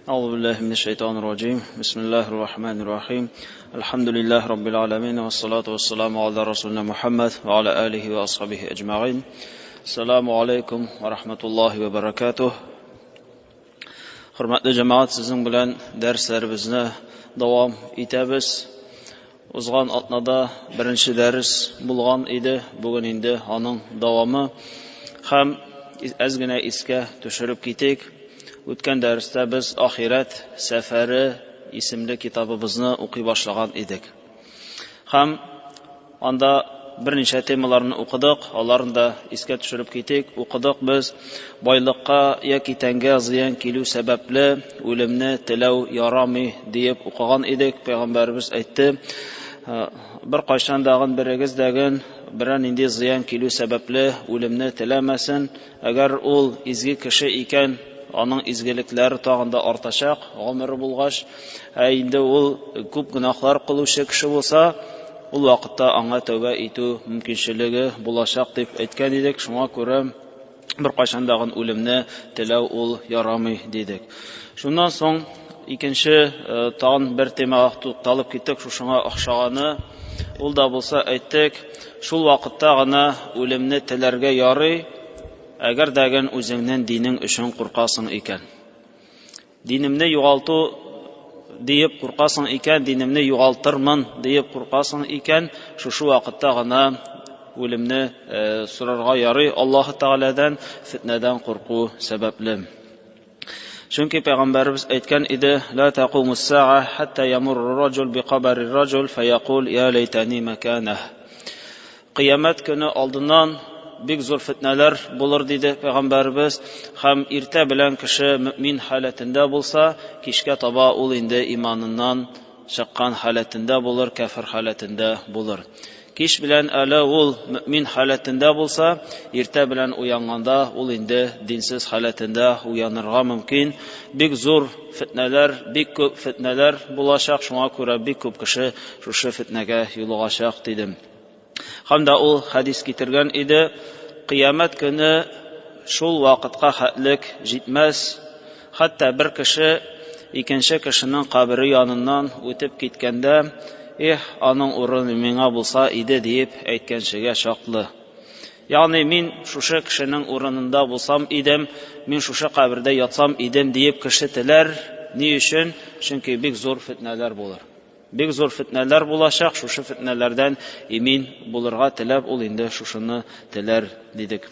أعوذ بالله من الشيطان الرجيم بسم الله الرحمن الرحيم الحمد لله رب العالمين والصلاة والسلام على رسولنا محمد وعلى آله وأصحابه أجمعين السلام عليكم ورحمة الله وبركاته Hurmatli jamoat, sizin bilan darslarimizni davom etamiz. O'zgan atnada birinchi dars bo'lgan edi. Bugun endi onun davomi ham azgina esga tushirib ketik. O'tgan darsda biz Oxirat safari ismli kitobimizni o'qiy boshlagan edik. Ham anda bir necha temalarni o'qidik, ularni da esga tushirib ketik. O'qidik biz boyliqqa yoki tanga ziyon kelu sababli o'limni tilov yaramay deb o'qigan edik. Payg'ambarimiz aytdi, bir qachondag'in birigizdagin biran indi ziyon kelu sababli o'limni tilamasin. Agar ul izgi kishi ekan, onun izgiliklari tag'inda ortashaq, umri bo'lg'ash, endi ul ko'p gunohlar qiluvchi kishi bo'lsa, ul vaqtda anga tövbe etu mümkinchiligi bo'lashaq deb aytgan edik. Shunga ko'ra bir qachondag'in o'limni tilov ul yaramay dedik. Shundan so'ng ikkinchi tag'in bir temaga to'xtalib ketdik. Shunga o'xshagani ul da bo'lsa aytdik, shul vaqtda g'ana o'limni tilarga yaray agar dagan o'zingning dining uchun qo'rqasing ekan. Dinimni yo'g'altu deyip qo'rqasing ekan, dinimni yo'g'altirman deyip qo'rqasing ekan, shu vaqtda g'ana o'limni so'rarga yaray. Alloh taoladan fitnadan qo'rquv sababli. Chunki payg'ambarimiz aytgan edi, la taqumus sa'a hatta yamurru rajul biqabri rajul fayaqul ya laytani makanah. Qiyomat kuni oldindan bek zo'r fitnalar bo'lar dedi payg'ambarimiz. Ham erta bilan kishi mu'min holatida bo'lsa, kechga toba ul endi iymonidan chiqqan holatida bo'lar, kafir holatida bo'lar. Kech bilan ala ul mu'min holatida bo'lsa, erta bilan uyanganda ul endi dinsiz holatida uyanirga mumkin. Bek zo'r fitnalar, bek ko'p fitnalar bo'lashaq. Shunga ko'ra bek ko'p kishi shu fitnaga yo'liqashaq dedim. Hamda u hadis keltirgan edi, qiyomat kuni shul vaqtga haqlik yetmas, hatto bir kishi ikkinchi kishining qabri yonidan o'tib ketganda, aning o'rni menga bo'lsa edi deb aytganchiga shoqli. Ya'ni men shusha kishining o'rnida bo'lsam edim, men shusha qabrda yotsam edim deb kishi tilar. Ni uchun? Chunki bek zo'r fitnalar bo'lar. Bek zo'r fitnalar bo'lashaq, shu fitnalardan emin bo'lirga tilab, ul endi shuni tilar dedik.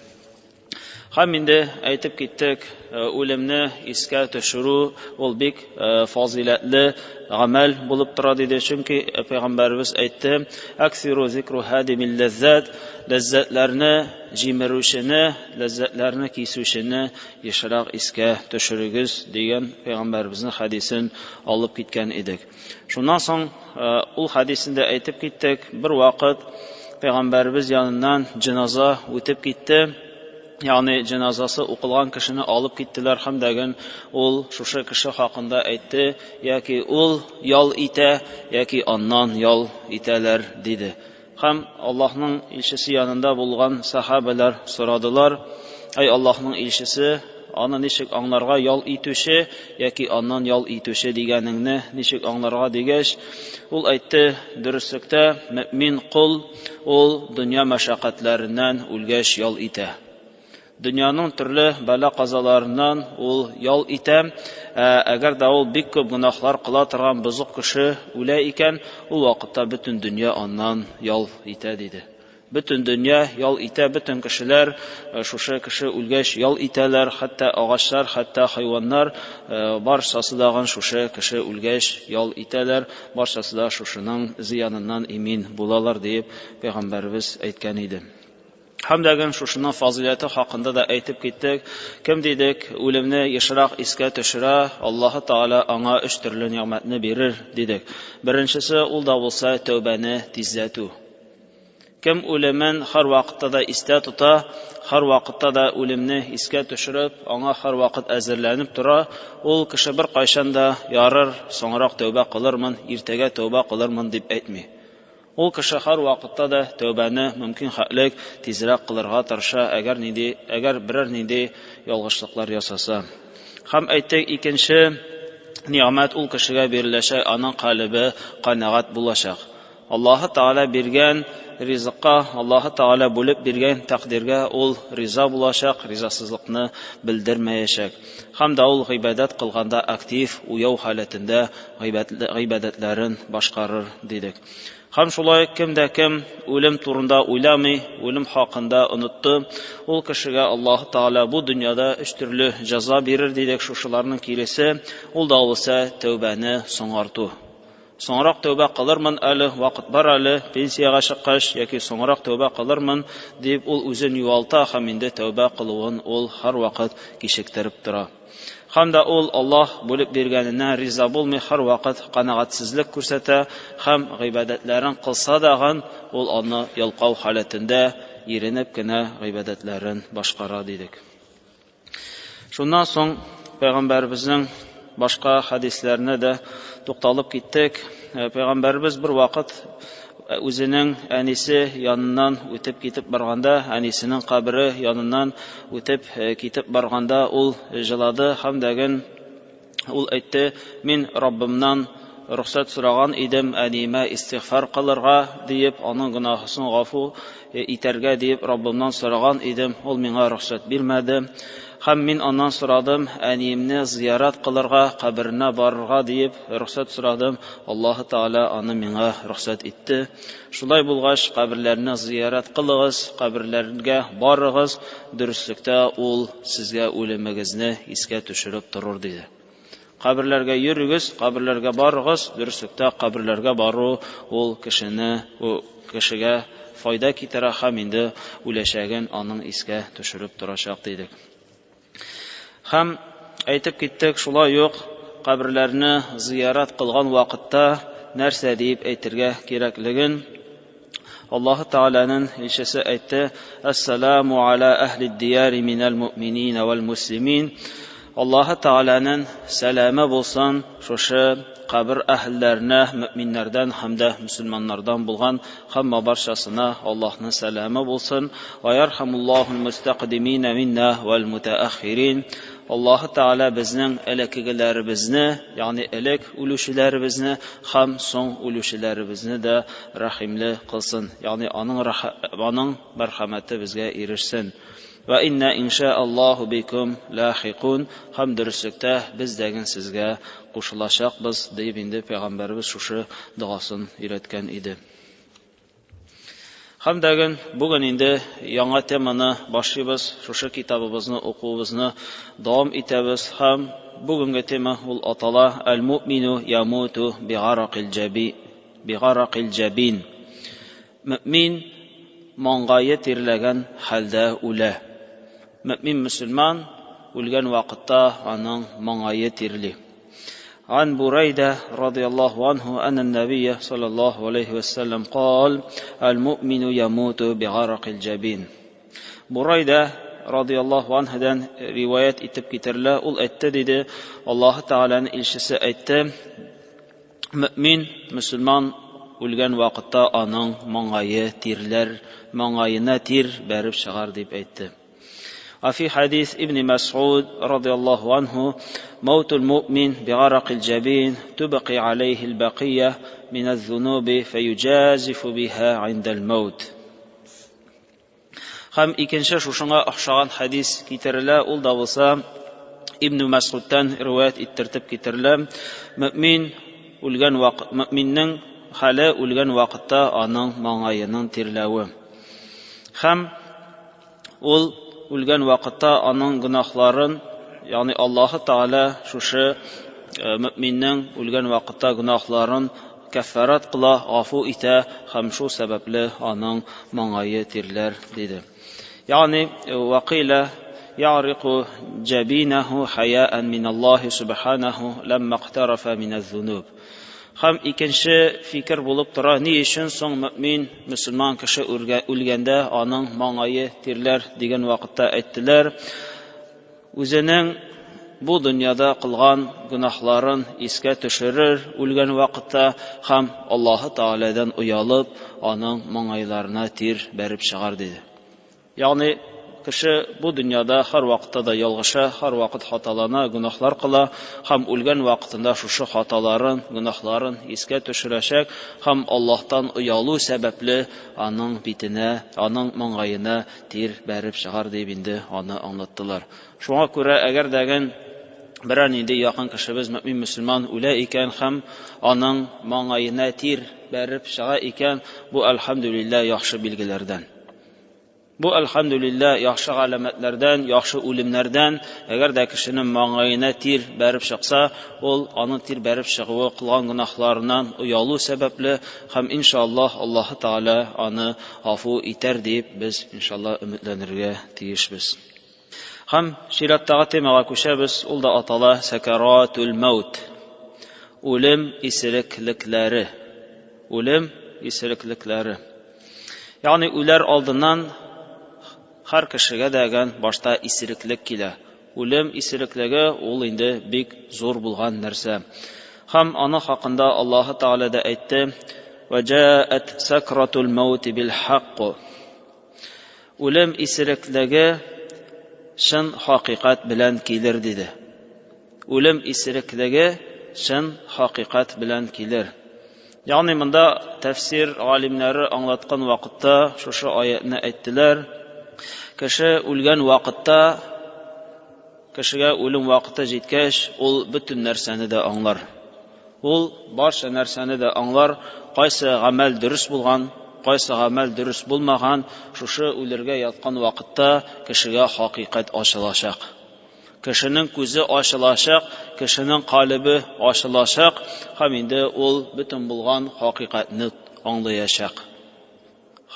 Ham endi aytib ketdik, o'limni esga tushiru ul bek fazilatli amal bo'lib turadi dedi. Chunki payg'ambarimiz aytdi, aksiru zikru hadimil lazzat, lazzatlarni jimiruvchini, lazzatlarni kesuvchini yashiroq esga tushirigiz degan payg'ambarimizning hadisin olib ketgan edik. Shundan so'ng ul hadisida aytib ketdik, bir vaqt payg'ambarimiz yonidan janoza o'tib ketdi. Ya'ni janozasi o'qilgan kishini olib ketdilar hamdagan ul shusha kishi haqida aytdi, yoki ul yol ita yoki ondan yol italar dedi. Ham Allohning elchisi yonida bo'lgan sahobalar so'radilar, ey Allohning elchisi, ana nechik anglarga yol ituvchi yoki ondan yol ituvchi deganingni nechik anglarga degach, ul aytdi, durustlikda mu'min qul ul dunyo mashaqqatlaridan o'lgash yol ita. Dunyoning turli bala qazolaridan ul yol ita. Agar da ul bek ko'p gunohlar qila turgan buzuq kishi o'la ekan, u vaqtda butun dunyo ondan yol ita dedi. Butun dunyo yol ita, butun kishilar shusha kishi o'lgash yol italar, hatto og'achlar, hatto hayvonlar barchasidan shusha kishi o'lgash yol italar, barchasida shushining ziyonidan emin bo'lalar deb payg'ambarimiz aytgan edi. Hamdagan shushining fazilati haqida da aytib ketdik. Kim dedik, o'limni yashiroq esga tushira, Alloh taolo anga 3 turli ne'matni berir dedik. Birinchisi ul da bo'lsa tavbani tezlatu. Kim o'limin har vaqtda da esda tuta, har vaqtda da o'limni esga tushirib, anga har vaqt azirlanib tura, ul kishi bir qachonda yorar, so'ngroq tavba qilarman, ertaga tavba qilarman deb aytmay. U kishi har vaqtda da tövbani mumkin haqlik tezroq qilirga tirisha, agar biror nidi yolg'ishliklar yasasa. Ham aytdik, ikkinchi ниъмәт ул кешегә биреләчәк, аның калбе канагать булачак. Аллаһы Таала биргән ризыкка, Аллаһы Таала бүлеп биргән тәкъдиргә ул риза булачак, ризасызлыкны белдермәячәк. Һәм дә ул гыйбадәт кылганда актив, уяу халәтендә гыйбадәтләрен башкарыр дидек. Һәм шулай кемдә кем үлем турында уйламый, үлем хакында онытты, ул кешегә Аллаһы Таала бу дөньяда өч төрле җәза бирер дидек. Шушыларның киресе ул да булса тәүбәне соңарту. Соңрак тәүбә кылырмын әле, вакыт бар әле, пенсияга чыккач яки соңрак тәүбә кылырмын дип ул үзен юалта һәм инде тәүбә кылуын ул һәрвакыт кичектереп тора. Һәм дә ул Аллаһ бүлеп биргәненә риза булмый, һәрвакыт канагатьсезлек күрсәтә һәм гыйбадәтләрен кылса да ул аны ялкау халәтендә иренеп кенә гыйбадәтләрен башкара дидек. Шуннан соң Пәйгамбәребезнең башка хадисләренә дә тукталып киттек. Пәйгамбәрбез бер вакыт үзенең әнисе яныннан үтеп китеп барганда, әнисенең кабере яныннан үтеп китеп барганда ул җылады һәм дәген ул әйтте: "Мин Раббымнан рөхсәт сораган идем әниемә истигъфар кылырга диеп, аның гөнаһын гафу итәргә диеп Раббымнан сораган идем, ул миңа рөхсәт бирмәде. Һәм мин аннан сорадым, әниемне зиярат кылырга, каберенә барырга диеп рөхсәт сорадым. Аллаһы Таала аны миңа рөхсәт итте. Шулай булгач, каберләрне зиярат кылыгыз, каберләргә барыгыз. Дөрестлектә ул сезгә үлемегезне искә төшереп торыр" диде. Каберләргә йөрегез, каберләргә барыгыз. Дөрестлектә каберләргә бару ул кешегә файда китерә һәм инде үләчәген аның искә төшереп торачак дидек. Һәм әйтеп киттек, шулай ук каберләрне зиярат кылган вакытта нәрсә дип әйтергә кирәклеген. Аллаһы Тааланың илчесе әйтте: "Ассаламу аля ахли ад-дияри минал муъминина вал муслимин". Аллаһы Тааланың сәламе булсын шушы кабер әһелләренә, мөэминнәрдән һәм дә мөселманнардан булган һәммә барчасына Аллаһның сәламе булсын. Ва ярхамуллаһул мустaqdimina минна вал мутаахирин. Аллаһы Таала безнең элеккеләребезне, ягъни элек үлүчеләребезне һәм соң үлүчеләребезне дә рәхимле кылсын. Ягъни аның мәрхәмәте безгә ирешсен. Ва инна иншааллаху бикум лахиқун. Һәм дөрестлектә без дәген сезгә кушылачакбыз дип инде Пәйгамбәрбез шушы дуасын өйрәткән иде. Һәм дәген бүген инде яңа теманы башлыйбыз, шушы китабыбызны укуыбызны дәвам итәбез һәм бүгенге тема ул атала: "Аль-муъмину ямуту бигарақил җабин". Мөэмин маңгае тирләгән хәлдә үлә. Мөэмин мөселман үлгән вакытта аның маңгае тирли. عن بريدة رضي الله عنه أن النبي صلى الله عليه وسلم قال: المؤمن يموت بعرق الجبين. بريدة رضي الله عنه دان روايات итеп китерлә, ул әйтте диде: Аллаһы Тааланың илчесе әйтте: мөэмин мөселман үлгән вакытта аның маңгае тирләр, маңгаена тир бәреп чыгар дип әйтте. وفي حديث ابن مسعود رضي الله عنه: موت المؤمن بعرق الجبين تبقي عليه البقية من الذنوب فيجازف بها عند الموت. Һәм икенче шушыңа охшаган хадис китерелә, ул да булса Ибн Мас'удтан риваят иттертеп китерелә. Мөэминнең хәле үлгән вакытта аның маңгаеның тирләве. Һәм ул үлгән вакытта аның гөнаһларын, ягъни Аллаһы Таала шушы мөэминнең үлгән вакытта гөнаһларын каффарат кыла, гафу итә һәм шул сәбәпле аның маңгае тирләр диде. Ягъни вакыйла я'риqu jabinahu haya'an min Allah subhanahu lamma iqtarafa min az-zunub. Һәм икенче фикер булып тора: ни өчен соң мөэмин мөселман кеше үлгәндә аның маңгае тирләр дигән вакытта әйттеләр? Үзенең бу дөньяда кылган гөнаһларын искә төшерер үлгән вакытта һәм Аллаһы Тааладан уялып аның маңгайларына тир бәреп чыгар диде. Ягъни кеше бу дөньяда һәр вакытта да ялгыша, һәр вакыт хаталана, гөнаһлар кыла, һәм үлгән вакытында шушы хаталарын, гөнаһларын искә төшерәчәк, һәм Аллаһтан оялу сәбәпле аның битенә, аның маңгаена тир бәреп чыгар дип инде аны аңлаттылар. Шуңа күрә әгәр дәген берәр нинди якын кешебез мөмин мөселман үлә икән һәм аның маңгаена тир бәреп чыга икән, бу әлхәмдүлилләh яхшы билгеләрдән. Бу әлхәмдүлилләh яхшы галәмәтләрдән, яхшы үлемнәрдән. Әгәр дә кешенең маңгаена тир бәреп чыкса, ул аның тир бәреп чыгуы кылган гөнаһларыннан уялу сәбәпле һәм иншаллаһ Аллаһ Таала аны гафу итәр дип без иншаллаһ өметләнергә тиешбез. Һәм шираттагы темага күчәбез, ул да атала сәкаратул маут. Үлем исереклекләре. Үлем исереклекләре. Ягъни үләр алдыннан һәр кешегә дәгән башта исереклек килә. Үлем исереклеге ул инде бик зур булган нәрсә. Һәм аны хакында Аллаһ Таала да әйтте: "Ваҗаат сакратул маут бил хаққ." Үлем исереклеге шын хакыйкать белән килер диде. Үлем исереклеге шын хакыйкать белән килер. Ягъни монда тәфсир галимнәре аңлаткан вакытта шушы аятны әйттеләр. Кеше үлгән вакытта, кешегә үлем вакыты җиткәч, ул бөтен нәрсәне дә аңлар. Ул барча нәрсәне дә аңлар, кайсы гамәл дөрес булган, кайсы гамәл дөрес булмаган, шушы үлергә яткан вакытта кешегә хакыйкать ачылачак. Кешенең күзе ачылачак, кешенең калыбы ачылачак, һәм инде ул бөтен булган хакыйкатьне аңлаячак.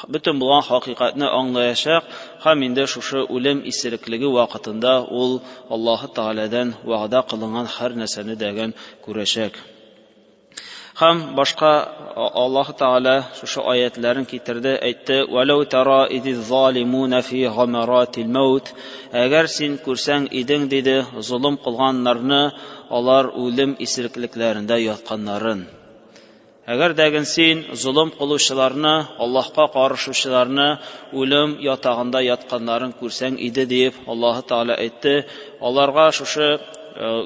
Бөтен булган хакыйкатьне аңлаячак, һәм инде шушы үлем исереклеге вакытында ул Аллаһ Тааладан вәгъдә кылынган һәр нәрсәне дәгән күрәчәк. Һәм башка Аллаһ Таала шушы аятларын китерде, әйтте: "Валау тара иди залимуна фи гамаратил маут." Әгәр син күрсәң идең, диде, зулым кылганнарны, алар үлем исереклекләрендә ятканнарын. Әгәр дәген син зулым кылучыларны, Аллаһка карышучыларны үлем ятагында ятканнарын күрсәң иде дип Аллаһ Таала әйтте, аларга шушы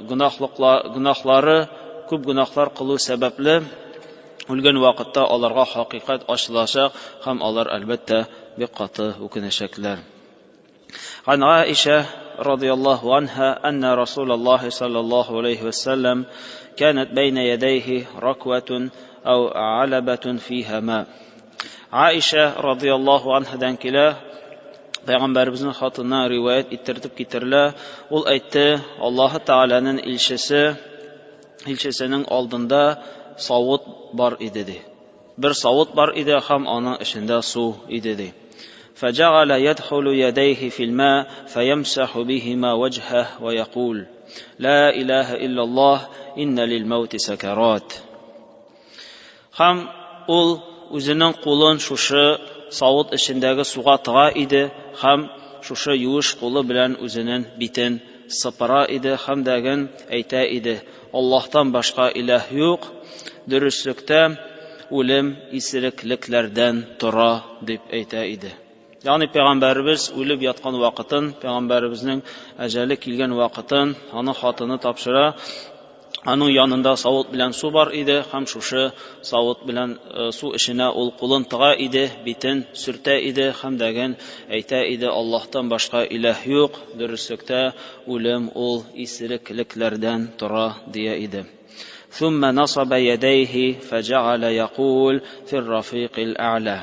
гөнаһлары, күп гөнаһлар кылу сәбәпле үлгән вакытта аларга хакыйкать ачылачак һәм алар әлбәттә бик каты үкенәчәкләр. عن عائشة رضي الله عنها أن رسول الله صلى الله عليه وسلم كانت بين يديه ركوة أو علبة فيها ماء. عائشة رضي الله عنها دانكلا Peygamberimizin hatına rivayet ettirtip getirler. Ol aytdı, Allah Teala'nın ilçesinin aldında savut var idi. Bir savut var idi, hem onun içinde su idi. فجعل يدخل يديه في الماء فيمسح بهما وجهه ويقول لا إله إلا الله إن للموت سكرات. Hem ol özünün qolun şuşu savut içindeki suğa tığa idi, hem şuşu yuvuş qolu bilen özünün bitin sıpıra idi, hem degin eyte idi. Allah'tan başka ilah yok, dürüstlükte ölüm isirikliklerden tura dip eyte idi. Yani Peygamberimiz ölüp yatkan vakıtın, Peygamberimizin eceli kilgen vakıtın, onun hatını tapşıra, onun yanında savut bilen su var idi, hem şuşu savut bilen su işine ol kulun tığa idi, bitin sürte idi, hem degen eyte idi, Allah'tan başka ilah yok, dürüstlükte ölüm ol isirikliklerden tura diye idi. ثم نصب يديه فجعل يقول في الرفيق الأعلى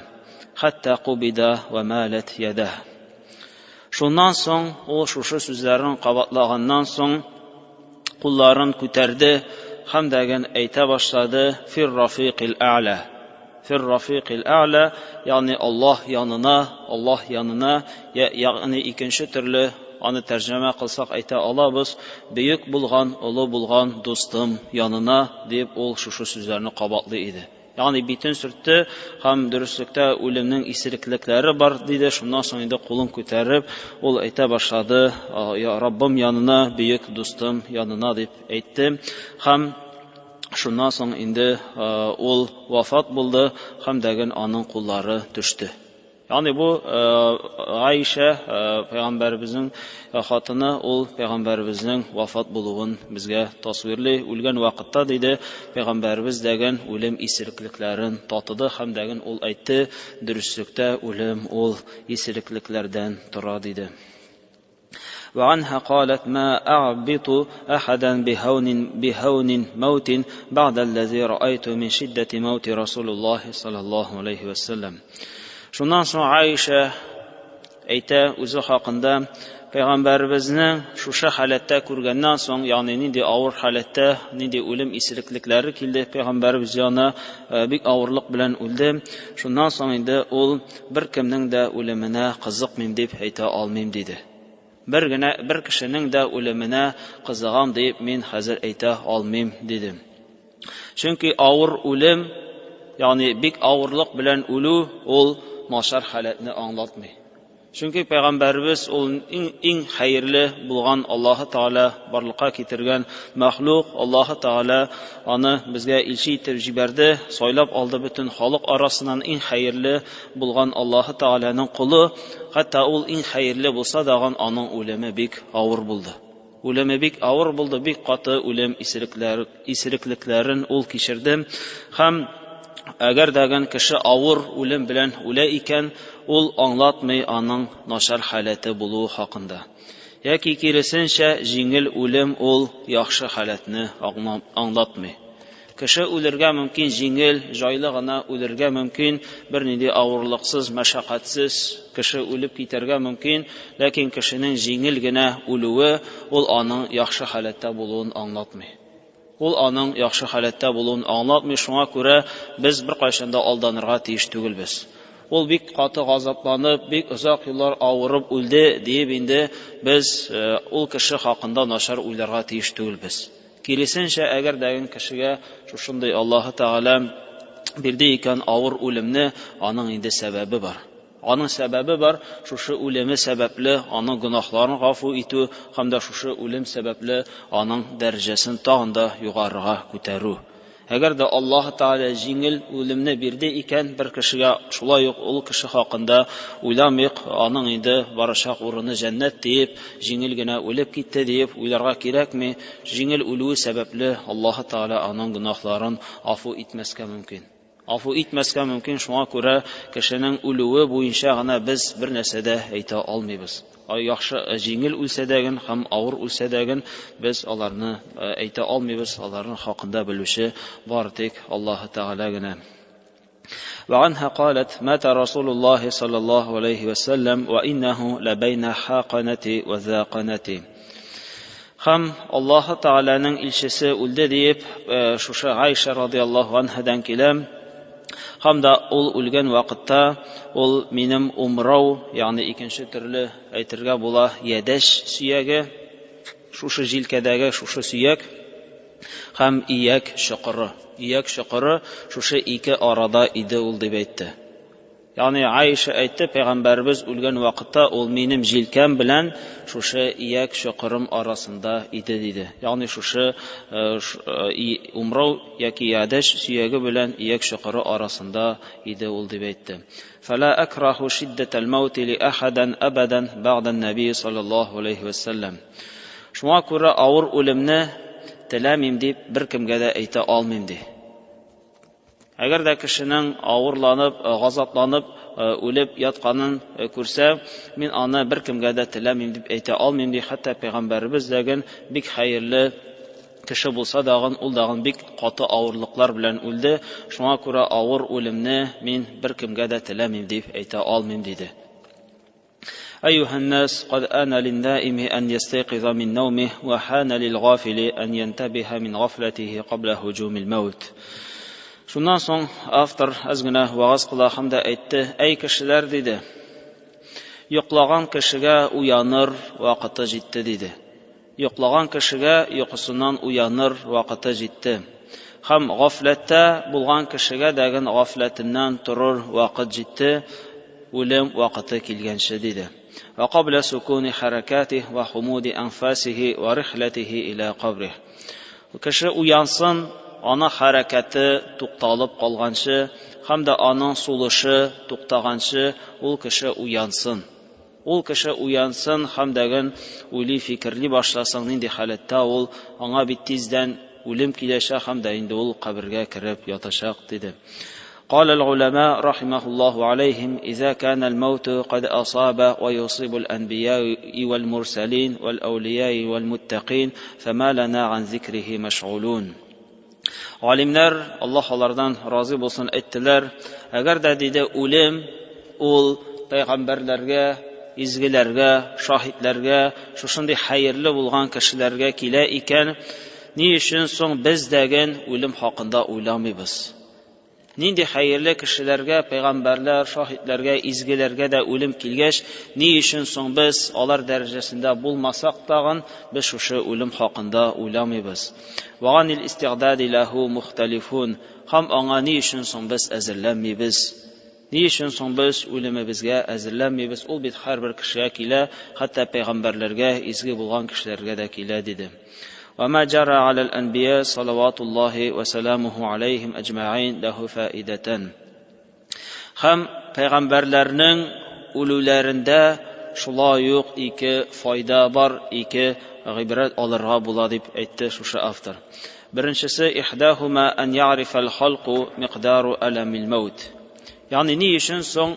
hatta qubida ve malet yedah. Şundan soň o şuşu sözlerini qabatlağandan soň qulların küterdi, hem degen eyte başladı fir rafiqil a'la. Fir rafiqil a'la, yani Allah yanına, yani ikinci türlü onu tercüme kılsak eyte alabız, büyük bulgan, ulu bulgan dostum yanına deyip ol şuşu sözlerini qabatlı idi. Yani bitin sürttü, hem dürüstlükte ölümün isiriklikleri var dedi. Şundan sonra da kulun küterip, ol eyte başladı. Ya Rabbim yanına, büyük dostum yanına deyip eytti. Hem şundan sonra indi ol vafat buldu, hem degen anın kulları düştü. Yani bu Ayşe Peygamberimizin xatını ol Peygamberimizin vafat buluğun bizge tasvirli ulgan vaqtda dedi Peygamberimiz degen ölüm isirikliklerin tatıdı hem degen ol aytdı dürüstlükte ölüm ol isirikliklerden tura dedi. وعنها قالت ما أعبط أحدا بهون موت بعد الذي رأيت من شدة موت رسول الله صلى الله عليه وسلم. Şundan sonra Ayşe ayta o'zi haqında Peygamberimizni şuşa holatda ko'rgandan so'ng, ya'ni nidi og'ir holatda, nidi o'lim esirikliklari keldi, Peygamberimiz yana bek og'irlik bilan o'ldi. Shundan so'ng endi ul bir kimning da o'limini qiziqmayman deb ayta olmayman dedi. Bir kishining da o'limini qiziqam deb men hozir ayta olmayman dedi. Chunki og'ir o'lim, ya'ni bek og'irlik bilan o'lu ul noshar holatni anglatmaydi. Chunki Peygamberimiz eng xayrli bo'lgan Alloh taolo barliqqa keltirgan maxluq, Alloh taolo uni bizga elchi etib jibardi, soylab oldi butun xalq orasidan eng xayrli bo'lgan Alloh taolaning quli, hatto ul eng xayrli bo'lsa dag'an uning o'limi bek og'ir bo'ldi. O'limi bek og'ir bo'ldi, bek qati o'lim isirikliklarini ul kechirdi. Ham agar degan kishi og'ir o'lim bilan o'la ekan, ul anglatmay aning noshar holati bo'luvi haqida. Yoki kirisincha jingil o'lim ul yaxshi holatni anglatmay. Kishi o'lirga mumkin jingil, joylig'ina o'lirga mumkin, bir nidi og'irliksiz, mashaqqatsiz kishi o'lib ketarga mumkin, lekin kishining jingilgina o'luvi ul aning yaxshi holatda bo'luvini anglatmay. Ul aning yaxshi holatda bo'luvini anglatmay, shunga ko'ra biz bir qachonda aldanirga tegish tugilmiz. Ul bek qattiq azoblanib, bek uzoq yillar og'irib o'ldi deb endi biz ul kishi haqida noshar o'ylarga tegish tugilmiz. Kirisincha agar degan kishiga shunday Alloh taolo berdi ekan og'ir o'limni, aning endi sababi bor. Aning sababi bor, shu o'limi sababli aning gunohlarini g'afu etu hamda shu o'lim sababli aning darajasini tag'inda yuqoriga ko'taru. Agar da Alloh taolo jingil o'limni berdi ekan bir kishiga, shulay ul kishi haqida o'ylamayq, aning endi barashaq o'rni jannat deb, jingilgina o'lib ketdi deb o'ylarga kerakmi? Jingil o'luvi sababli Alloh taolo aning gunohlarini afu etmasga mumkin. Afu etmasga mumkin, shunga ko'ra kishining o'luvi bo'yicha g'ana biz bir narsada ayta olmaymiz. Yaxshi jingil o'lsadagin ham og'ir o'lsadagin biz ularni ayta olmaymiz, ularning haqida biluvchi bordik Alloh taolagina. وعنها قالت مات رسول الله صلى الله عليه وسلم وإنه لبين حاقنة وذاقنة. Ham Alloh taolaning elchisi o'ldi deb shusha Ayşe radhiyallohu anhadan kelam. Hamda ul o'lgan vaqtda ul menim umrov, ya'ni ikkinchi turli aytirga bo'la yadash suyagi, shusha jilkadagi shusha suyak ham iyak shuquri shusha ikki orada edi ul deb aytdi. Ya'ni Ayşe aytdi, Peygamberimiz o'lgan vaqtda ul menim jilkam bilan shusha iyak shuqurim orasida edi dedi. Ya'ni shusha umrov yoki yadash suyagi bilan iyak shuquri orasida edi ul deb aytdi. Fala akrahu shiddatal maut li ahadan abadan ba'da an-nabi sallallohu alayhi vasallam. Shunga ko'ra og'ir o'limni tilamayman deb bir kimga da ayta olmayman dedi. Agar da kishining og'irlanib, g'azablanib o'lib yotganini ko'rsa, men uni bir kimga da tilamayman deb ayta olmayman deb, hatto Peygamberimiz degan bek xayrli kishi bo'lsa dag'in, ul dag'in bek qati og'irliklar bilan o'ldi. Shunga ko'ra og'ir o'limni men bir kimga da tilamayman deb ayta olmayman dedi. أيها الناس قد آن للنائم أن يستيقظ من نومه وحان للغافل أن ينتبه من غفلته قبل هجوم الموت. Shundan so'ng avtor azgina va'z qila hamda aytdi: "Ey kishilar," dedi. "Yo'qlagan kishiga uyanir vaqti yetdi," dedi. Yo'qlagan kishiga uyqusidan uyanir vaqti yetdi. Ham g'aflatda bo'lgan kishiga degan g'aflatidan turur vaqt yetdi, o'lim vaqti kelgancha dedi. Va qabla sukuni harakatihi va humudi anfasihi va rihlatihi ila qabrihi. Kishi uyansin, аны хәрәкәте тукталып калганчы һәм дә аның сулышы туктаганчы ул кеше уянсын. Ул кеше уянсын һәм дәген уйлый фикерли башласаң нинди халәттә ул аңа бит тиздән үлем киләчәк һәм дә инде ул кабергә кереп ятачак диде. قال العلماء رحمه الله عليهم إذا كان الموت قد أصاب ويصيب الأنبياء والمرسلين والأولياء والمتقين فما لنا عن ذكره مشغولون. Alimler Allah onlardan razı olsun ettiler. Eğer de dedi ölüm ol peygamberlerge, izgilerge, şahitlerge, şuşunday hayırlı bulgan kişilerge kile iken ni için son biz degen ölüm hakkında uylamayız. Nindi hayırlı kişilerge, peygamberler, şahitlerge, izgilerge de ölüm kilgeç, ni için son biz alar derecesinde bulmasak dağın, biz şu ölüm hakkında uylamayız. وَغَنِ الْاِسْتِعْدَادِ لَهُ مُخْتَلِفُونَ Ham ana ni için son biz ezirlenmeyiz. Ni için son biz ölümümüzge ezirlenmeyiz. Ol bit her bir kişiye kile, hatta peygamberlerge, izgi bulgan kişilerge de kile dedi. وما جرى على الأنبياء صلوات الله وسلامه عليهم أجمعين له فائدة. Hem peygamberlerinin ölülerinde şulay yok iki fayda var, iki ibret alırğa bula dip etti şu avtar. Birincisi ihdahuma en ya'rifal halqu miqdaru alamil maut. Yani ni için son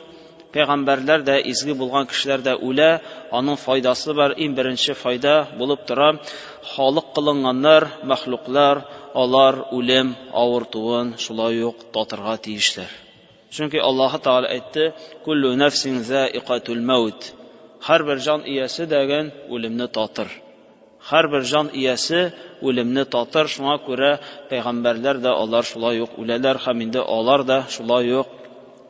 peygamberler de izgi bulgan kişiler de öle, onun faydası var. En birinci fayda bulup duran halik kılınganlar, mahluklar, alar ölüm, ağırtuğun, şulay yok, tatırğa tiyişler. Çünkü Allah Teala etti, kullu nefsin zâiqatul maut. Her bir can iyesi degen ölümünü tatır. Her bir can iyesi ölümünü tatır. Şuna göre peygamberler de alar şulay yok öleler, hem de alar da şulay yok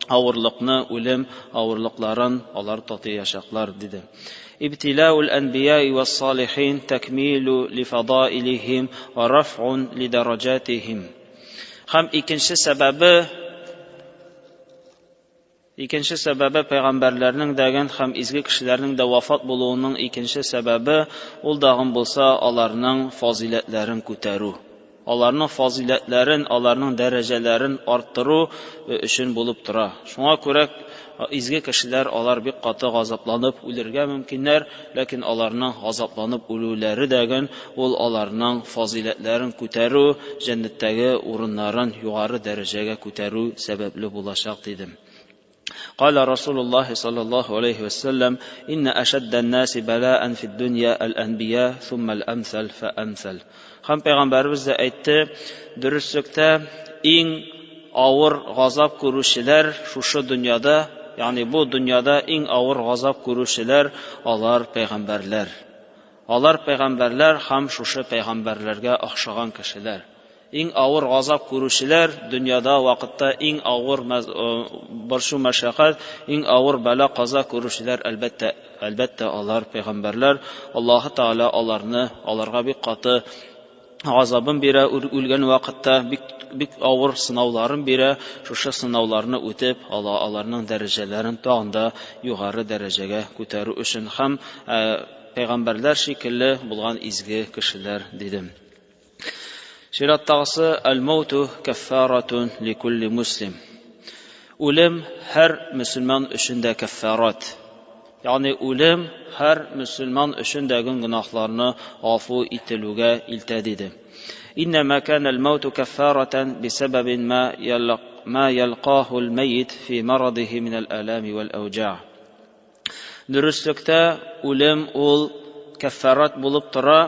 ağırlıkını, ölüm ağırlıkların alar tatı yaşaklar dedi. İbtilâ'ul enbiyâ'i ve salihin tekmîlu li fadailihim ve raf'un li derecatihim. Hem ikinci sebebi peygamberlerinin degen hem izgi kişilerinin de vafat buluğunun ikinci sebebi ol dağın bulsa alarının faziletlerin küteru. Alarının faziletlerin, alarının derecelerin arttırı için bulup dura. Şuna göre izgi kişiler alar bir katı gazaplanıp ölürge mümkünler, lakin alarının gazaplanıp ölüleri degen ol alarının faziletlerin küteru, cennetteki urunların yukarı dereceye küteru sebepli bulaşak dedim. قال رسول الله صلى الله عليه وسلم إن أشد الناس بلاء في الدنيا الأنبياء ثم الأمثل فأمثل. Hem Peygamberimiz de etti, dürüstlükte en ağır gazap görüşler şu dünyada, yani bu dünyada en ağır gazap görüşler alar peygamberler. Alar peygamberler hem şu peygamberlerge akşagan kişiler. En ağır gazap görüşler dünyada vakitte en ağır barşı meşakkat, en ağır bela kaza görüşler elbette alar peygamberler. Allah Teala alarga bir katı azabın bire ölgen vakitte bir ağır sınavların bire şu sınavlarını ötüp alarının derecelerin dağında yukarı dereceye küteri üçün hem peygamberler şekilli bulgan izgi kişiler dedim. Şirattağısı el-mautu keffaratun li kulli muslim. Ölüm her Müslüman üçün de keffarat. Yani ölüm her Müslüman üçün de günahlarını afu itilüge iltedidir. İnnemâ kânel mautu keffaratan bisebebin ma yelqâhul meyyit fi maradihi minel alâmi vel evcâ. Dürüstlükte ölüm ol keffarat bulup tura,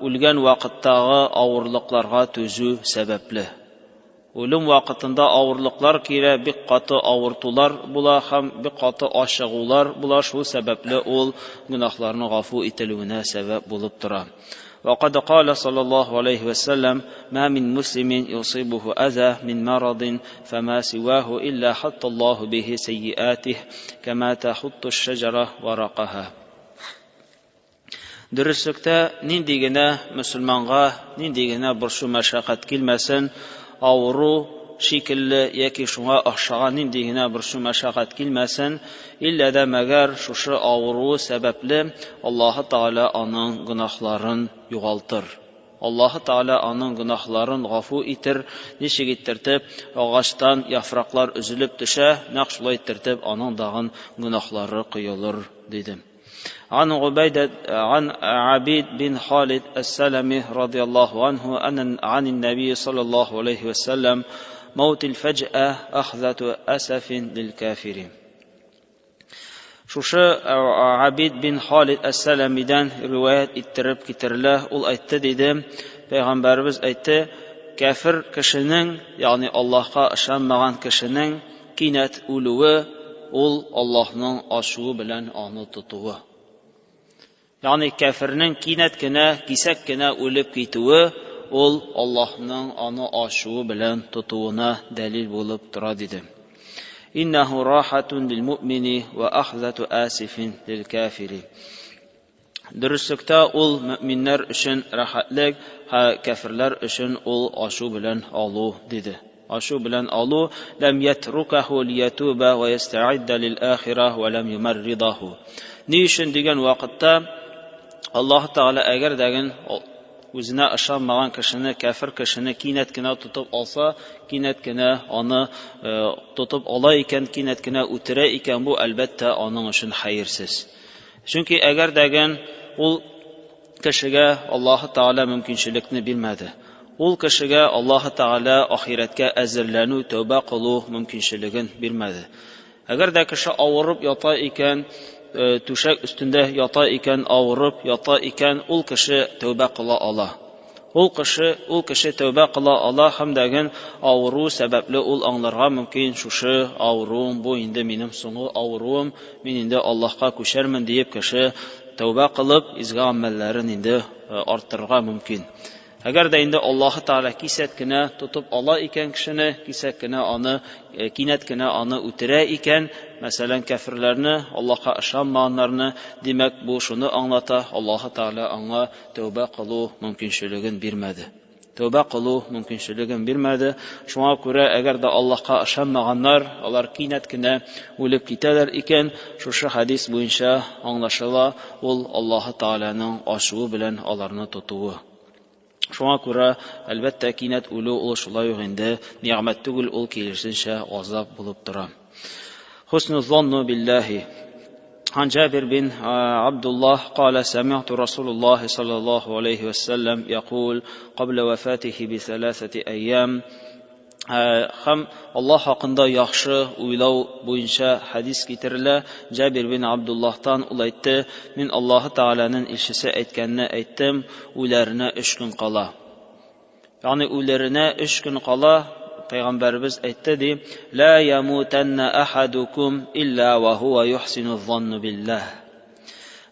ölgen vakittağı ağırlıklarga tüzü sebepli. Ölüm vakitinde ağırlıklar kire bir katı ağırtular bula hem bir katı aşağılar bula şu sebeple ol günahlarını gafu itilüğüne sebep bulup dura. وقد قال صلى الله عليه وسلم ما من مسلم يصيبه أذى من مرض فما سواه إلا حط الله به سيئاته كما تحط الشجرة ورقها. Dürüstlükte nindigine Müslümanğa, nindigine bir şu meşakkat kilmesin, ağırı şekilli yeki şuna aşağı nindigine bir şu meşakkat kilmesin, illa da meğer şu ağırı sebeple Allah-u Teala onun günahların yuğaltır. Аллаһы Таала аның гөнаһларын гафу итер, ничек иттереп агачтан яфраклар өзелеп төшә, нәкъ шулай иттереп аның дагын гөнаһлары кыелыр диде. عن عبيد بن خالد السلمي رضي الله عنه أن عن النبي صلى الله عليه وسلم موت الفجأة أخذة أسف للكافرين. Шушы Абид бин Халид әс-Сәламидан риваят иттереп китерлә, ул әйтте диде, Пәйгамбәрбез әйтте, кафир кешенең, ягъни Аллаһка ышанмаган кешенең кинәт үлүе, ул Аллаһның ачуы белән аны тотуы. Ягъни кафирнең кинәт кенә, кисәк кенә үлеп китүе, ул Аллаһның аны ачуы белән тотуына дәлил булып тора диде. إنه راحة للمؤمن وأخذة آسف للكافر. Дөреслектә ул мөэминнәр өчен рәхәтлек, кафирләр өчен ул ачу белән алу диде. Ачу белән алу лам ятрукаху лиятуба ва ястаидда лил-ахира ва лам юмарридаху. Ни өчен дигән вакытта Аллаһ Таала әгәр дәген үзенә ышанмаган кешене, кафир кешене кинәт кенә тотып алса, кинәт кенә аны тотып ала икән, кинәт кенә үтерә икән, бу әлбәттә аның өчен хәерсез. Чөнки әгәр дәген ул кешегә Аллаһ Таала мөмкинчелекне бирмәде. Ул кешегә Аллаһ Таала ахиратка әзерләнү, тәүбә кылу мөмкинчелеген бирмәде. Әгәр дә кеше авырып ята икән, түшәк өстендә ята икән, авырып ята икән, ул кеше тәүбә кыла ала. Ул кеше тәүбә кыла ала, һәм дәген авыру сәбәпле ул аңларга мөмкин, шушы авыруым, бу инде минем соңгы авыруым, мин инде Аллаһка күчәрмен диеп кеше тәүбә кылып, изге гамәлләрен инде арттырырга мөмкин. Әгәр дә инде Аллаһ Таала кисәк кенә тотып ала икән кешене, кисәк кенә аны, кинәт кенә аны үтерә икән, мәсәлән, кафирләрне, Аллаһка ышанмаганнарны, димәк, бу шуны аңлата, Аллаһ Таала аңа тәүбә кылу мөмкинчелеген бирмәде. Тәүбә кылу мөмкинчелеген бирмәде. Шуңа күрә, әгәр дә Аллаһка ышанмаганнар, алар кинәт кенә үлеп китәләр икән, шушы хадис буенча аңлашыла, ул Аллаһ Тааланың ачуы белән аларны тотуы. Шуңа күрә, әлбәттә, кинәт үлү ул шулай ук инде ниъмәт түгел, ул килешенчә азап булып тора. Хусну зонну биллаһи. عن جابر بن عبد الله قال سمعت رسول الله صلى الله عليه وسلم يقول قبل وفاته بثلاثة أيام. Аллаһ хакында яхшы уйлау буенча хадис китерелә. Җабир бин Абдуллахтан ул әйтте: "Мин Аллаһ Тааланың илчесе әйткәнне әйттем, үләренә 3 көн кала." Ягъни үләренә 3 көн кала, Пәйгамбәрбез әйтте ди: "Ла ямутанна ахадукум илля ва хува юхсину зонну биллаһ."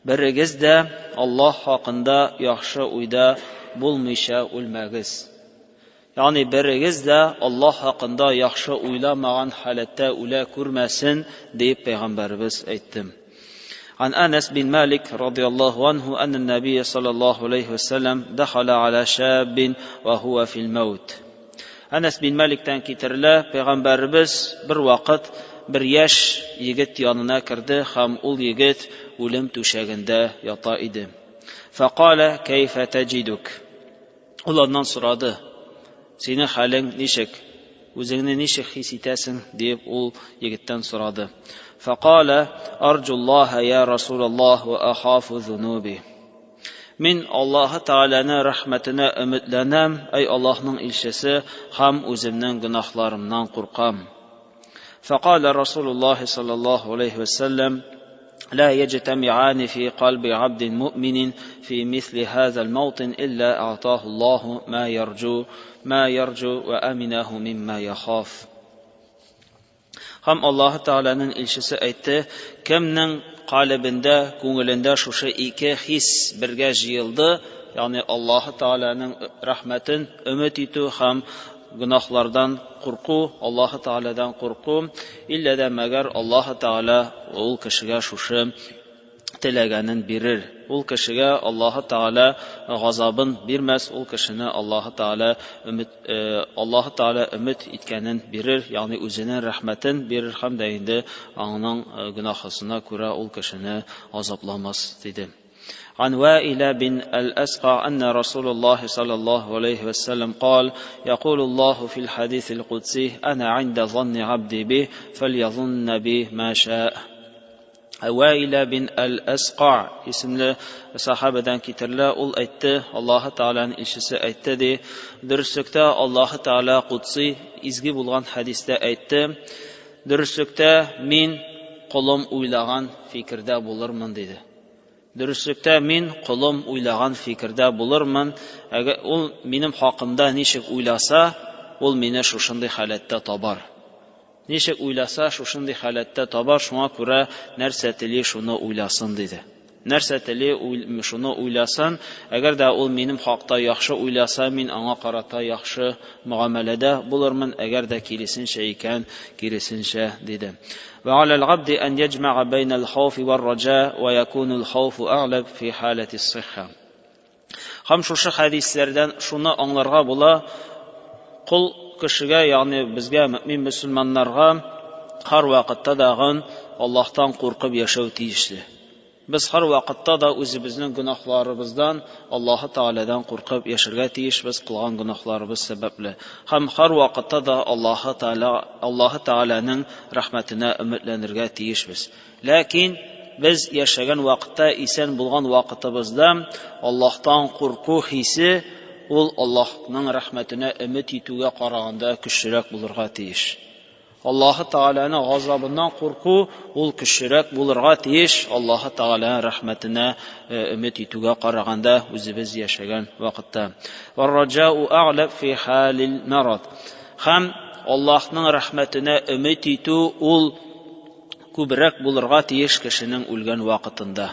Берегез дә Аллаһ хакында яхшы уйда булмыйча үлмәгез. Yani berегез дә Аллаһ хакында яхшы уйламаган халәттә үлә күрмәсен дип Пәйгамбәрбез әйтте. عن أنس بن مالك رضي الله عنه أن النبي صلى الله عليه وسلم دخل على شاب وهو في الموت. Әнәс бин Маликтән китерелә, Пәйгамбәрбез бер вакыт бер яшь егет янына керде һәм ул егет үлем түшәгендә ята иде. فقال كيف تجدك. Ул аннан сорады: "Синең хәлең ничек? Үзеңне ничек хис итәсең?" дип ул егеттән сорады. فقال أرجو الله يا رسول الله وأخاف ذنوبي. Мин Аллаһ Тааланың рәхмәтенә өметләнәм, ай Аллаһның илчесе, һәм үземнең гөнаһларымнан куркам. فقال رسول الله صلى الله عليه وسلم لا يجتمعان في قلب عبد مؤمن في مثل هذا الموطن إلا أعطاه الله ما يرجو وأمنه مما يخاف. Һәм Аллаһ Тааланың илчесе әйтте: "Кемнең калбендә, күңелендә шушы ике хис бергә җыелды, ягъни Аллаһ Тааланың рәхмәтен өмет итү һәм гөнаһлардан курку, Аллаһ Тааладан курку, илля дә мәгәр Аллаһ Таала ул кешегә шушы теләгәнен бирер. Ул кешегә Аллаһ Таала газабын бирмәс, ул кешене Аллаһ Таала өмет иткәнен бирер, ягъни үзенең рәхмәтен бирер һәм дә инде аның гөнаһысына күрә ул кешене азапламас" диде. عن وائل بن الأسقع أن رسول الله صلى الله عليه وسلم قال يقول الله في الحديث القدسي أنا عند ظن عبدي به فليظن به ما شاء. Ваиля бин Әл-Әсқа исемле сахабадан китерлә, ул әйтте, Аллаһы Тааляның илчесе әйтте ди, дөреслектә Аллаһы Тааля кутси изге булган хадистә әйтте, дөреслектә мин кулым уйлаган фикердә булырмын диде. Дөреслектә мин кулым уйлаган фикердә булырмын, әгәр ул минем хакымда ничек уйласа, ул мине шушындый халәттә табар. Ничек уйласа, шушындый халәттә табар, шуңа күрә нәрсә тели шуны уйласын диде. Нәрсә тели шуны уйласын, әгәр дә ул минем хакта яхшы уйласа, мин аңа карата яхшы муамәләдә булырмын, әгәр дә киресенчә икән, киресенчә диде. Ва алал габди ан яҗма'a байнал хауфи вар раҗа ва якуну ал хауфу а'лаб фи халати ас-сихха. Һәм шушы хадисләрдән шуны аңларга була, кул кешегә, ягъни безгә, мөмин мөселманнарга һәр вакытта дагы Аллаһтан куркып яшәү тиешле. Без һәр вакытта да үзебезнең гөнаһларыбыздан, Аллаһы Таалядан куркып яшәргә тиешбез, кылган гөнаһларыбыз сәбәпле. Һәм һәр вакытта да Аллаһы Тааляның рәхмәтенә өметләнергә тиешбез. Ләкин без яшәгән вакытта, исән булган вакытыбызда Аллаһтан курку хисе ул Аллаһның рәхмәтенә өмет итүгә караганда көчлерәк булырга тиеш. Аллаһы Тааляның газабыннан курку ул көчлерәк булырга тиеш, Аллаһы Тааляның рәхмәтенә өмет итүгә караганда үзебез яшәгән вакытта. Вар-раҗау а'лаб фи халил марад. Һәм Аллаһның рәхмәтенә өмет итү ул күбрәк булырга тиеш кешенең үлгән вакытында.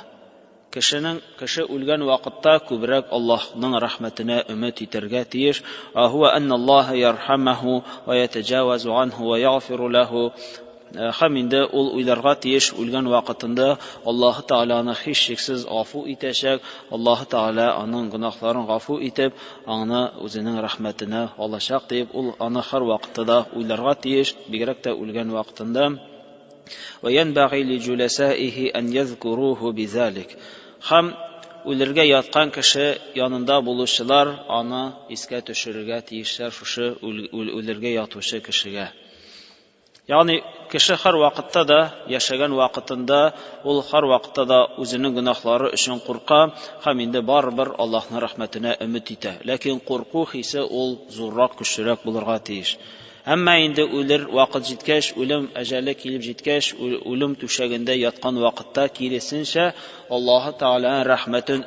Кеше үлгән вакытта күбрәк Аллаһның рәхмәтенә өмет итәргә тиеш. Хуа анналлаһа ярхамаху ва ятаҗавазу анху ва яғфиру лаху. Һәм инде ул уйларга тиеш үлгән вакытында Аллаһы Тааляны һичшиксез гафу итәчәк, Аллаһы Тааля аның гөнаһларын гафу итеп, аны үзенең рәхмәтенә алачак дип, ул аны һәр вакытта уйларга тиеш, бигрәк тә үлгән вакытында. Ва янбагhi ли җуласаиһи ан язкуруһу бизалик. Һәм үлергә яткан кеше янында булучылар аны искә төшерергә тиешләр шушы үлергә ятучы кешегә. Ягъни кеше һәр вакытта да, яшәгән вакытында, ул һәр вакытта да үзенең гөнаһлары өчен курка, һәм инде барыбер Аллаһның рәхмәтенә өмет итә. Ләкин курку хисе ул зуррак, көчлерәк булырга тиеш. Әмма инде үлер вакыт җиткәч, үлем әҗәле килеп җиткәч, үлем түшәгендә яткан вакытта киресенчә Аллаһы Тааляның рәхмәтен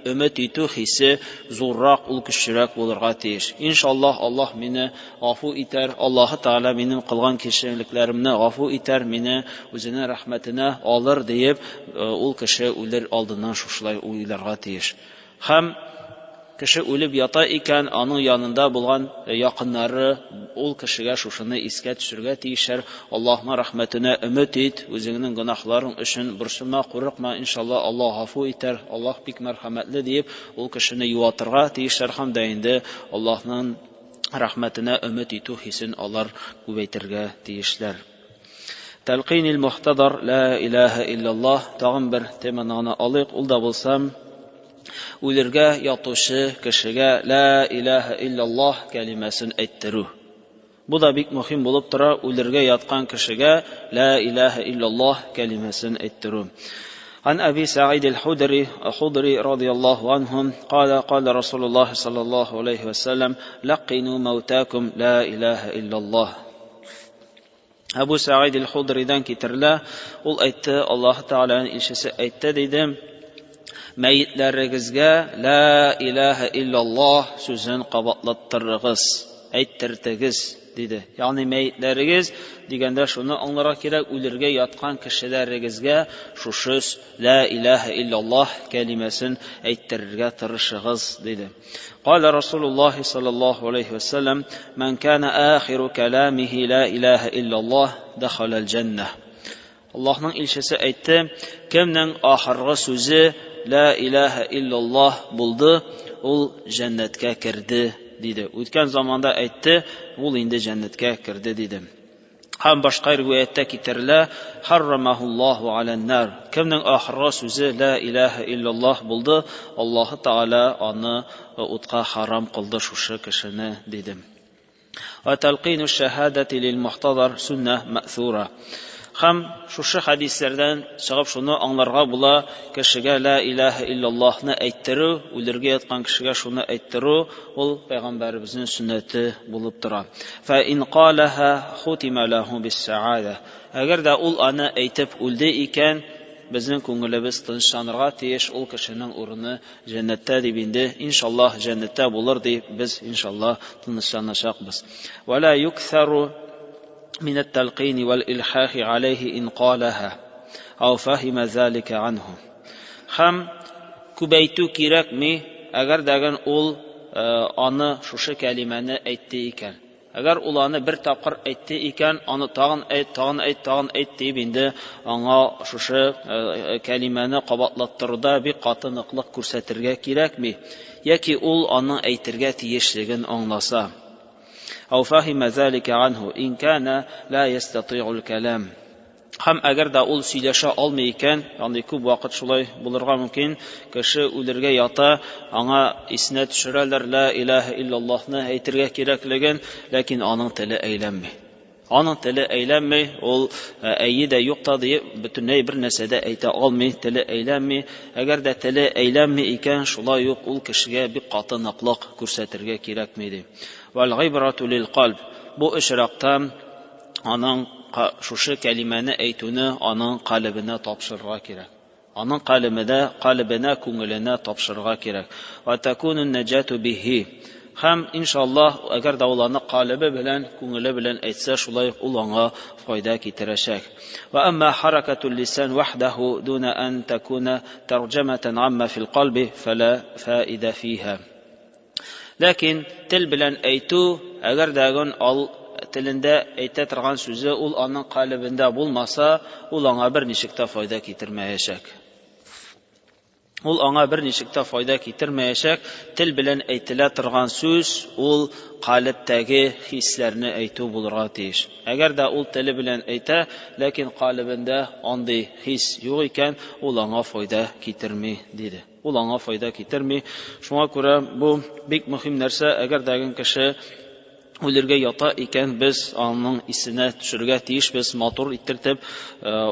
өмет итү хисе зуррак, ул көчлерәк булырга тиеш. Иншаллаһ, Аллаһ мине гафу итәр, Аллаһы Тааля минем кылган кешелекләремне гафу итәр, мине үзенең рәхмәтенә алыр диеп, ул кеше үлер алдыннан шушылай уйларга тиеш. Һәм кеше үлеп ята икән, аның янында булган якыннары ул кешегә шушыны искә төшергә тиешәр. Аллаһның рәхмәтенә өмет ит, үзеңнең гөнаһларың өчен борчылма, курыкма, иншаллаһ Аллаһ гафу итәр, Аллаһ бик мәрхәмәтле дип, ул кешене юатырга тиешәр, һәм дә инде Аллаһның рәхмәтенә өмет итү хисен алар күбәйтергә тиешләр. Тәлқинил мухтадар ла илаһа иллаллаһ. Тагын бер теманы алыйк, ул да булсам үлергә ятучы кешегә ла илаһа иллаллаһ кәлимәсен әйттерү. Бу да бик мөһим булып тора, үлергә яткан кешегә ла илаһа иллаллаһ кәлимәсен әйттерү. Ан Аби Саид al-Худри радiyallahu анху قال قال رسول الله صلى الله عليه وسلم لقنوا موتاكم لا إله إلا الله. Абу Саид al-Худридан китерлә, ул әйтте, Аллаһы Тааляның илчесе әйтте диде, мәйетләрегезгә ла илаһа иллаллаһ сүзен кабатлаттырыгыз, әйттердегез диде. Ягъни мәйетләрегез дигәндә шуны аңларга кирәк, үлергә яткан кешеләрегезгә шушы ла илаһа иллаллаһ кәлимәсен әйттерергә тырышыгыз диде. Кала Расулуллаһ саллаллаһу алейхи ва саллям: "Ман кана ахиру каламихи ла илаһа иллаллаһ дахала аль-джаннah." Аллаһның илчесе әйтте, кемнең ахыргы сүзе ла илаһа иллаллаһ булды, ул җәннәткә керде диде. Үткән заманда әйтте, ул инде җәннәткә керде диде. Һәм башка риваяттә китерелә: "Харрамахуллаху алан-нар". Кемнең ахыргы сүзе ла илаха илляллаһ булды, Аллаһ Таала аны утка харам кылды шушы кешене, диде. Ва талқину шахадати лил мухтадар сунна маъсура. Һәм шушы хадисләрдән чыгып шуны аңларга була: кешегә ла илаха илляллаһны әйттерү, үләргә яткан кешегә шуны әйттерү, ул пәйгамбәребезнең сөннәте булып тора. Фа ин қалаха хутима лаху бис-саада. Әгәр дә ул аны әйтеп үлде икән, безнең күңелебез тынычланырга тиеш, ул кешенең урыны җәннәттә дип инде, иншаллаһ җәннәттә булыр дип без иншаллаһ тынычланачакбыз. Ва ла юксару من التلقين والإلحاح عليه إن قالها أو فهم ذلك عنه. Һәм күбәйтү кирәкми, әгәр дәгән ул аны шушы кәлимәне әйтте икән. Әгәр ул аны бер тапкыр әйтте икән, аны тагын әйт дип инде аңа шушы кәлимәне кабатлаттыруда бик каты ныклык күрсәтергә кирәкми, яки ул аны әйтергә тиешлеген аңласа. أو فهم ذلك عنه إن كان لا يستطيع الكلام. Һәм әгәр дә ул сөйләшә алмый икән, ягъни күп вакыт шулай булырга мөмкин, кеше үләргә ята, аңа исенә төшерәләр ла илаха илляллаһны әйтергә кирәклеген, ләкин аның теле әйләнми. Аның теле әйләнми, ул әйе дә юк та дип бөтенләй бер нәрсәдә әйтә алмый, теле әйләнми. Әгәр дә теле әйләнми икән, шулай ук ул кешегә бик каты ныклык күрсәтергә кирәкми ди. Вал гыйбрату лил калб. Бу ишрактан аның шушы кәлимәне әйтүне аның калбына тапшырырга кирәк. Аның калбына, күңеленә тапшырырга кирәк. Ва такуну наҗату бихи. Һәм иншаллаһ, әгәр дә ул аны калбы белән, күңеле белән әйтсә, шулай ул аңа файда китерәчәк. Ва амма харакатул лисан вахдаху дуна ан такуна тарҗаматан амма фил калби фала фаида фиха. Ләкин тел белән әйтү, әгәр дәгән ал телендә әйтә торган сүзе ул аның калбында булмаса, ул аңа бер ничек тә файда китермәячәк. Ул аңа бер ничек тә файда китермәячәк. Тел белән әйтелә торган сүз ул калбтәге хисләрне әйтү булырга тиеш. Әгәр дә ул теле белән әйтә, ләкин калбында андый хис юк икән, ул аңа файда китерми, диде. Ул аңа файда китерми. Шуңа күрә бу бик мөһим нәрсә. Әгәр дәгән кеше үләргә ята икән, без аның исенә төшергә тиешбез, матур иттереп,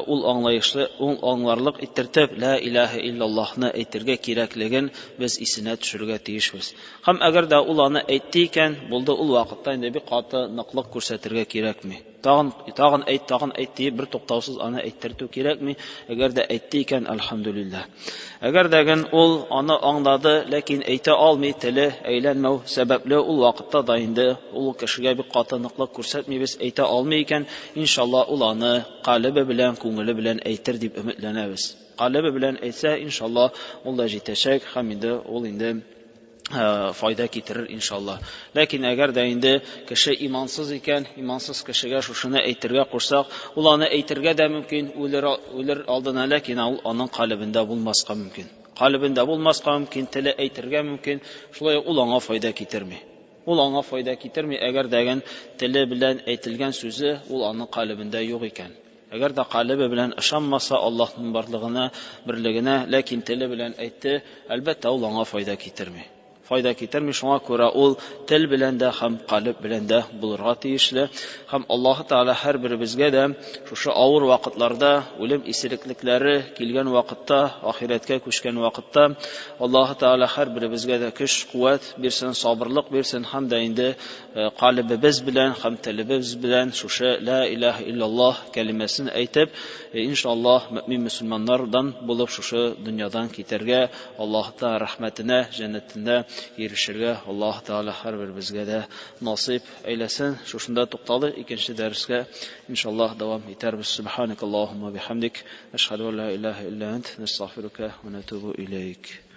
ул аңлаешлы, ул аңларлык иттереп, ла илаха илляллаһны әйтергә кирәклеген без исенә төшергә тиешбез. Һәм әгәр дә ул аны әйтте икән, булды, ул вакытта инде бик каты ныклык күрсәтергә кирәкми. Тагын әйт дип бер туктаусыз аны әйттерү кирәкми. Әгәр дә әйтте икән, әлхәмдүлиллаһ. Әгәр дәгән ул аны аңлады, ләкин әйтә алмый, теле әйләнмәү сәбәпле, ул вакытта да инде ул кешегә бик каты ныклык күрсәтмибез, әйтә алмый икән, иншаллаһ ул аны калбы белән, күңеле белән әйтер дип өметләнәбез. Калбы белән әйтсә, иншаллаһ ул да җитәчәк, һәм инде ул инде файда китерер иншаллаһ. Ләкин әгәр дә инде кеше имансыз икән, имансыз кешегә шушыны әйтергә кушсак, ул аны әйтергә дә мөмкин, үлер алдына, ләкин ул аның калбында булмаска мөмкин. Калбында булмаска мөмкин, теле әйтергә мөмкин, шулай ул аңа файда китерми. Ул аңа файда китерми, әгәр дәгән теле белән әйтелгән сүзе ул аның калбында юк икән. Әгәр дә калбы белән ышанмаса Аллаһның барлыгына, берлегенә, ләкин теле белән әйтте, әлбәттә ул аңа файда китерми. Файда китерми, шуңа күрә ул тел белән дә һәм калб белән дә булырга тиешле. Һәм Аллаһ Таала һәрберебезгә дә шушы авыр вакытларда, үлем исереклекләре килгән вакытта, ахирәткә күчкән вакытта, Аллаһ Таала һәрберебезгә дә көч, куәт бирсен, сабырлык бирсен, һәм дә инде калбыбыз белән һәм телебез белән шушы ла илаха илляллаһ кәлимәсен әйтеп, иншаллаһ мөмин мөселманнардан булып шушы дөньядан китәргә, Аллаһ Таала рәхмәтенә, җәннәтендә ирешергә Аллаһ Таала һәрберебезгә дә насыйп әйләсен. Шушында тукталды, икенче дәрескә иншаллаһ дәвам итәрбез. Субханакаллаһумма бихамдик, ашһаду ан ла илаха илля ант, настагфирука ва натубу илейк.